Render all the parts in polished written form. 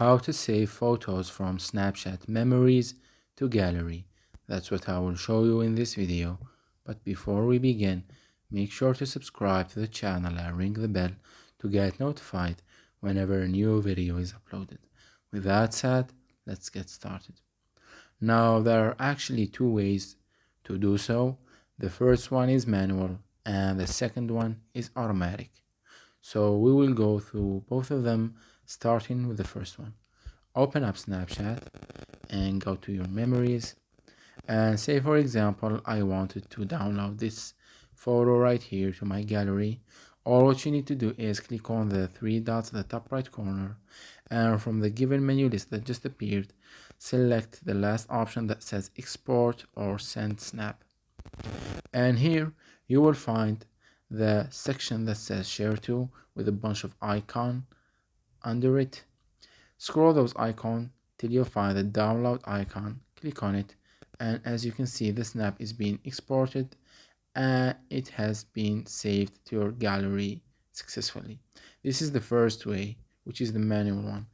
How to save photos from Snapchat memories to gallery. That's what I will show you in this video. But before we begin, make sure to subscribe to the channel and ring the bell to get notified whenever a new video is uploaded. With that said, let's get started. Now there are actually two ways to do so. The first one is manual and the second one is automatic. So we will go through both of them, starting with the first one. Open up Snapchat and go to your memories, and say for example I wanted to download this photo right here to my gallery. All what you need to do is click on the three dots at the top right corner, and from the given menu list that just appeared, select the last option that says export or send snap. And here you will find the section that says share to with a bunch of icon under it. Scroll those icons till you find the download icon, click on it, and as you can see the snap is being exported and it has been saved to your gallery successfully. This is the first way, which is the manual one.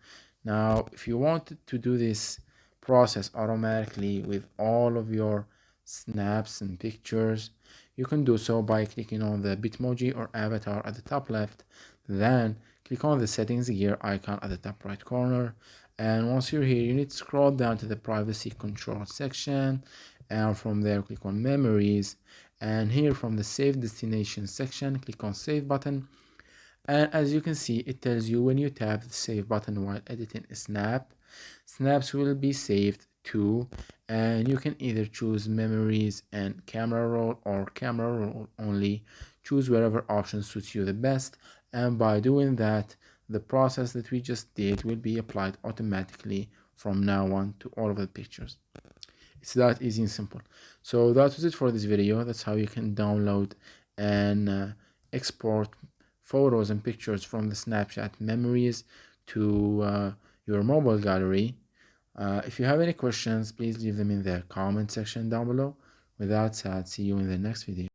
Now if you wanted to do this process automatically with all of your snaps and pictures, you can do so by clicking on the Bitmoji or avatar at the top left, then click on the settings gear icon at the top right corner, and once you're here you need to scroll down to the privacy control section, and from there click on memories, and here from the save destination section click on save button. And as you can see, it tells you when you tap the save button while editing a snap, snaps will be saved to, and you can either choose memories and camera roll or camera roll only. Choose whatever option suits you the best, and by doing that the process that we just did will be applied automatically from now on to all of the pictures. It's that easy and simple. So that was it for this video. That's how you can download and export photos and pictures from the Snapchat memories to your mobile gallery. If you have any questions, please leave them in the comment section down below. With that said, see you in the next video.